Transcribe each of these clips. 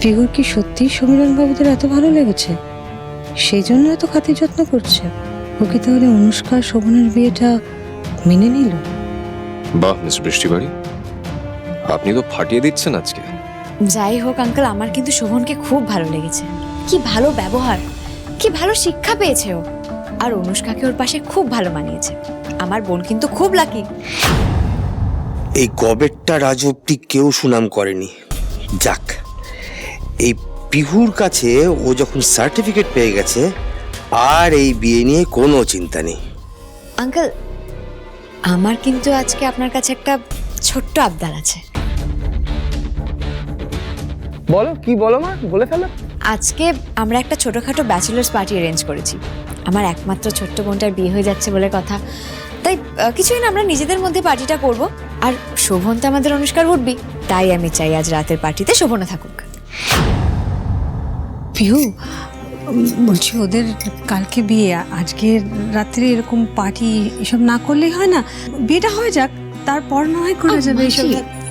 পিহুর কি সত্যি সমীরণ বাবুদের এত ভালো লেগেছে, সেই জন্য এত খাতির যত্ন করছে? ও কি তাহলে অনুষ্কা শোভনের বিয়েটা মেনে নিল? বাহ মিস বৃষ্টিবাড়ি, আপনি তো ফাটিয়ে দিচ্ছেন আজকে। যাই হোক আঙ্কেল, আমার কিন্তু শোভনকে খুব ভালো লেগেছে। কি ভালো ব্যবহার, কি ভালো শিক্ষা পেয়েছে ও। আর অনুষ্কাকে ওর পাশে খুব ভালো মানিয়েছে। আমার বোন কিন্তু খুব লাকি। এই গবেটটা আজ অব্দি কেউ সুনাম করেনি। যাক, এই পিহুর কাছে ও যখন সার্টিফিকেট পেয়ে গেছে, আর এই বিয়ে নিয়ে কোনো চিন্তা নেই। আঙ্কেল, আমার কিন্তু আজকে আপনার কাছে একটা ছোট্ট আবদার আছে। বলো, কি বলো মা, বলে ফেলো। আজকে আমরা একটা ছোটখাটো ব্যাচেলার্স পার্টি অ্যারেঞ্জ করেছি। আমার একমাত্র ছোট্ট বোনটার বিয়ে হয়ে যাচ্ছে বলে কথা, তাই কিছুই না, আমরা নিজেদের মধ্যে পার্টিটা করব। আর শোভন তো আমাদের অনুষ্কার উঠবি, তাই আমি চাই আজ রাতের পার্টিতে শোভনা থাকুক। পিহু, বলছি ওদের কালকে বিয়ে, আজকে রাত্রে এরকম পার্টি এসব না করলেই হয় না? বিয়েটা হয়ে যাক, তারপর না হয় করা যাবে এইসব।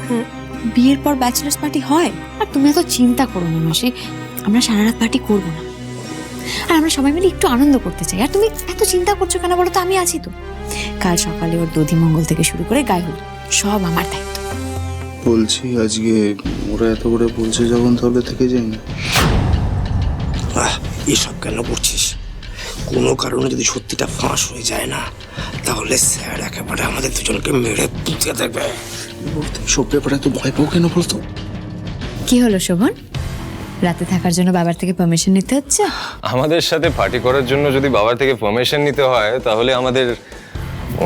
হ্যাঁ, বিয়ের পর ব্যাচেলার্স পার্টি হয়? আর তুমি এত চিন্তা করো না মাসি, আমরা সারা রাত পার্টি করবো না। আর আমরা সবাই মিলে একটু আনন্দ করতে চাই। আর তুমি এত চিন্তা করছো কেন বলো তো? আমি আছি তো। কাল সকালে ওর দধিমঙ্গল থেকে শুরু করে গায়ে হলুদ সব আমার দায়িত্ব। বলছি আজকে ওরা এত করে বলছে যখন, তাহলে থেকে যাই না। এসব কেন করছিস? কোনো কারণে যদি সত্যিটা ফাঁস হয়ে যায় না, তাহলে স্যার একেবারে আমাদের দুজনকে মেরে পুঁতে দেবে। সব ব্যাপারে তো ভয় পাও কেন বলতো? কি হলো শোভন, রাতে থাকার জন্য বাবার থেকে পারমিশন নিতে হচ্ছে? আমাদের সাথে পার্টি করার জন্য যদি বাবার থেকে পারমিশন নিতে হয়, তাহলে আমাদের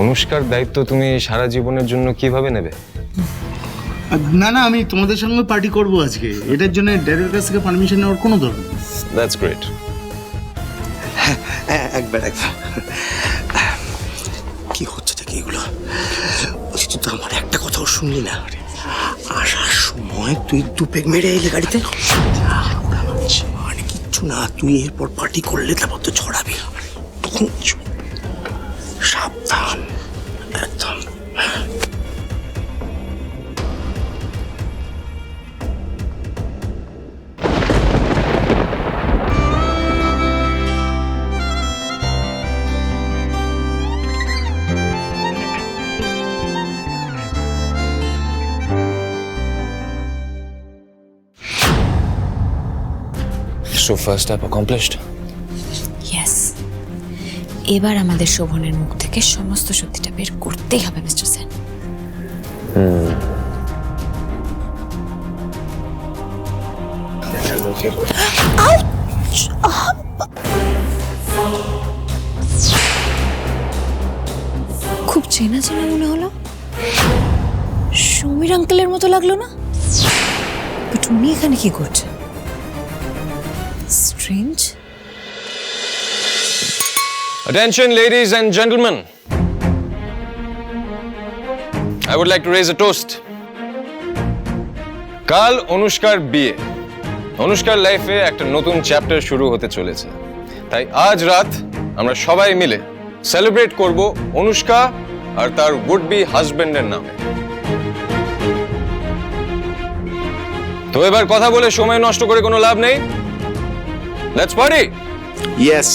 অনুষ্কার দায়িত্ব তুমি সারা জীবনের জন্য কিভাবে নেবে? না না, আমি তোমাদের সঙ্গে পার্টি করব আজকে। এটার জন্য ড্যাডির কাছ থেকে পারমিশন নেওয়ার কোনো দরকার নেই। That's great. একবার কি হচ্ছে দেখি এগুলো? বলছি, তুই তো আমার একটা কথাও শুনলি না। আসার সময় তুই দুপেক মেরে এলে গাড়িতে। মানে কিচ্ছু না, তুই এরপর পার্টি করলে তারপর তো ছড়াবি, তখন সাবধান একদম। So first step accomplished. Yes, এবার আমাদের শোভনের মুখ থেকে সমস্ত সত্যিটা বের করতেই হবে মিস্টার সেন। খুব চেনা চেনা মনে হলো। সমীর আঙ্কেলের মতো লাগলো না? বাট উনি এখানে কি করছে? Strange. Attention, ladies and gentlemen. I would like to raise a toast. কাল অনুষ্কার বিয়ে। অনুষ্কার লাইফে একটা নতুন চ্যাপ্টার শুরু হতে চলেছে। তাই আজ রাত আমরা সবাই মিলে সেলিব্রেট করব অনুষ্কা আর তার উড বি হাজবেন্ডের নামে। তো এবার কথা বলে সময় নষ্ট করে কোনো লাভ নেই। Let's party. ইয়েস।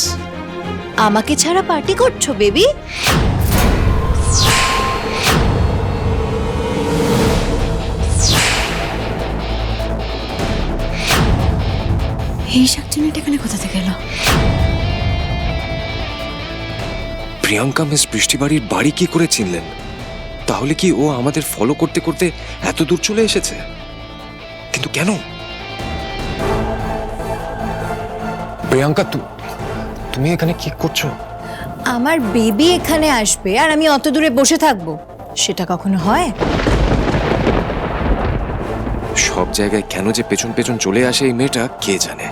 আমাকে ছাড়া পার্টি করছো বেবি? এই শাকচুনিটা এখানে কোথা থেকে এলো? প্রিয়াঙ্কা মিস বৃষ্টিবাড়ির বাড়ি কি করে চিনলেন? তাহলে কি ও আমাদের ফলো করতে করতে এত দূর চলে এসেছে? কিন্তু কেন? প্রিয়াঙ্কা, তুমি এখানে কি করছো? আমার বেবি এখানে আসবে আর আমি অত দূরে বসে থাকবো, সেটা কখনো হয়? সব জায়গায় কেন যে পেছন পেছন চলে আসে এই মেয়েটা, কে জানে।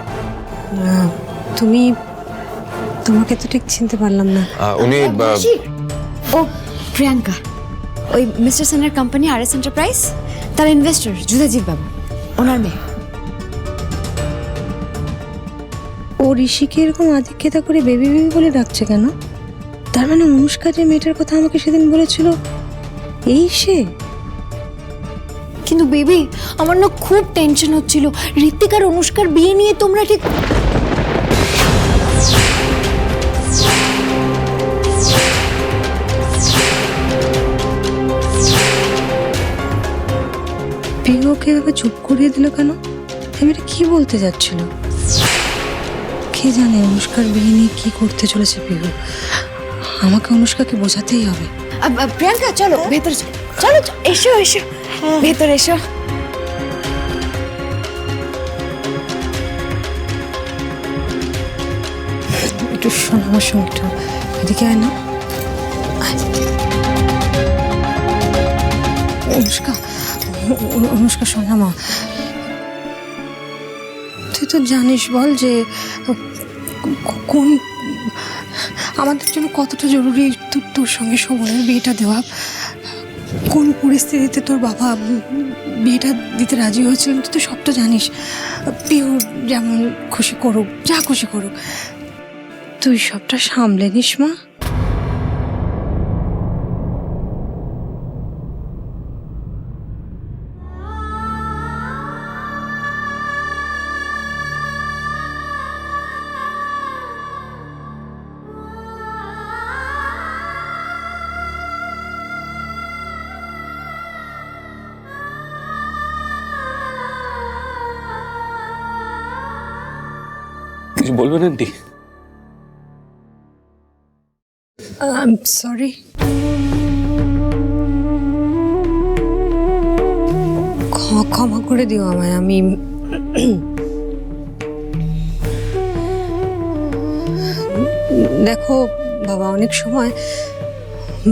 তোমাকে তো ঠিক চিনতে পারলাম না। উনি ও প্রিয়াঙ্কা, ওই মিস্টার সেনের কোম্পানি আর এস এন্টারপ্রাইজ, তার ইনভেস্টর যুধাজিৎ বাবু, ওনার মেয়ে। ও ঋষিকে এরকম আধিক্যতা করে বেবি বেবি বলে ডাকছে কেন? তার মানে অনুষ্কা যে মেয়েটার কথা আমাকে সেদিন বলেছিল, এই সে? কিন্তু বেবি আমার না খুব টেনশন হচ্ছিল, ঋত্বিক আর অনুষ্কার বিয়ে নিয়ে তোমরা ঠিক পিহু ওকে এভাবে চুপ করিয়ে দিল কেন? এটা কি বলতে যাচ্ছিল? কে জানে অনুষ্কার বিয়ে নিয়ে কি করতে চলেছে পিহু। আমাকে অনুষ্কাকে বোঝাতেই হবে। প্রিয়াঙ্কা চলো ভেতরে চলো, চলো এসো এসো ভেতরে এসো। একটু শোন আমার সঙ্গে, একটু এদিকে আয় না। আয়। অনুষ্কা, অনুষ্কা শোনা মা, তুই তো জানিস বল যে কোন আমাদের জন্য কতটা জরুরি তোর সঙ্গে শোভনের বিয়েটা দেওয়া। কোন পরিস্থিতিতে তোর বাবা বিয়েটা দিতে রাজি হয়েছিলেন তুই তো সবটা জানিস। পিহু যেমন খুশি করুক, যা খুশি করুক, তুই সবটা সামলে নিস মা। কিছু বলবেন আন্টি? সরি, ক্ষমা করে দিও আমায়। আমি দেখো বাবা, অনেক সময়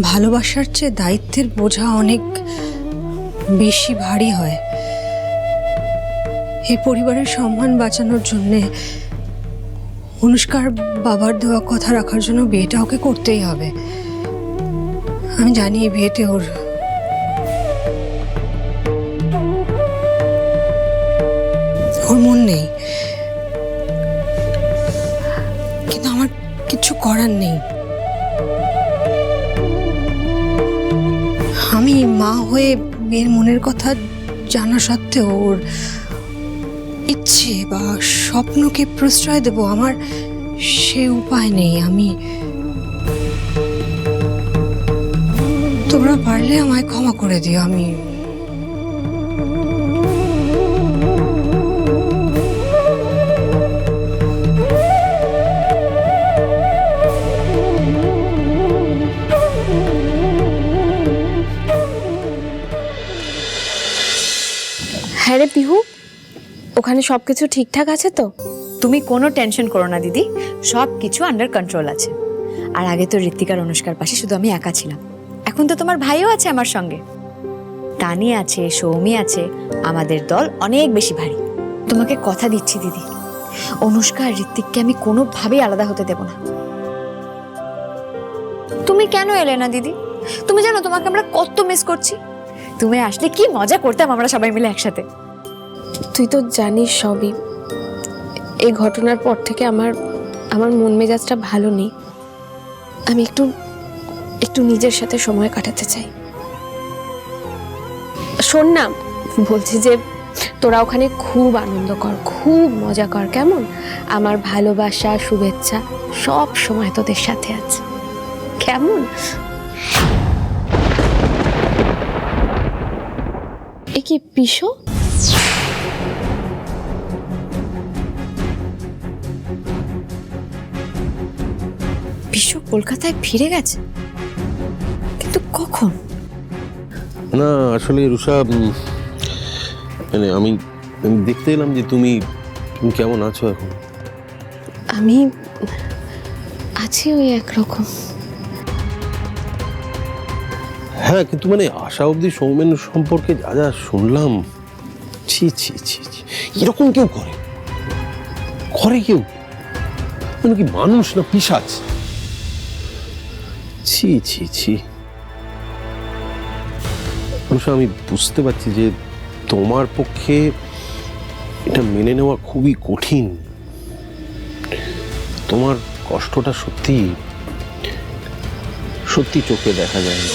ভালোবাসার চেয়ে দায়িত্বের বোঝা অনেক বেশি ভারী হয়। এই পরিবারের সম্মান বাঁচানোর জন্যে অনুষ্কার বাবার দেওয়া কথা রাখার জন্য বিয়েটা ওকে করতেই হবে। আমি জানি এই বিয়েতে ওর মন নেই, কিন্তু আমার কিছু করার নেই। আমি মা হয়ে মেয়ের মনের কথা জানা সত্ত্বেও ওর ইচ্ছে বা স্বপ্নকে প্রশ্রয় দেব, আমার সে উপায় নেই। আমি তোমরা পারলে আমায় ক্ষমা করে দিও। আমি হ্যাঁ রে পিহু, ওখানে সবকিছু ঠিকঠাক আছে তো? তুমি কোনো টেনশন করো না দিদি, সব কিছু আন্ডার কন্ট্রোল আছে। আর আগে তো ঋত্বিক আর অনুষ্কার পাশে শুধু আমি একা ছিলাম, এখন তো তোমার ভাইও আছে আমার সঙ্গে, তানি আছে, সৌমি আছে। আমাদের দল অনেক বেশি ভারী। তোমাকে কথা দিচ্ছি দিদি, অনুষ্কা আর ঋত্বিককে আমি কোনোভাবেই আলাদা হতে দেব না। তুমি কেন এলে না দিদি? তুমি জানো তোমাকে আমরা কত মিস করছি। তুমি আসলে কি মজা করতাম আমরা সবাই মিলে একসাথে। তুই তো জানিস সবই। এই ঘটনার পর থেকে আমার মন মেজাজটা ভালো নেই। আমি একটু নিজের সাথে সময় কাটাতে চাই। শোন না, বলছি যে তোরা ওখানে খুব আনন্দ কর, খুব মজা কর, কেমন? আমার ভালোবাসা, শুভেচ্ছা সব সময় তোদের সাথে আছে, কেমন? এ কি পিসো? বিশু কলকাতায় ফিরে গেছে, কিন্তু কখন? না আসলে রুষা, মানে আমি দেখতে এলাম যে তুমি কেমন আছো এখন। আমি আছি ওই একরকম। হ্যাঁ, কিন্তু মানে আশা অবধি সৌমেন সম্পর্কে যা যা শুনলাম, ছি ছি ছি ছি, এরকম কেউ করে? কেউ মানে কি মানুষ না পিশাচ? ছি ছি ছি। আমি বুঝতে পারছি যে তোমার পক্ষে এটা মেনে নেওয়া খুবই কঠিন। তোমার কষ্টটা সত্যি সত্যি চোখে দেখা যায় না।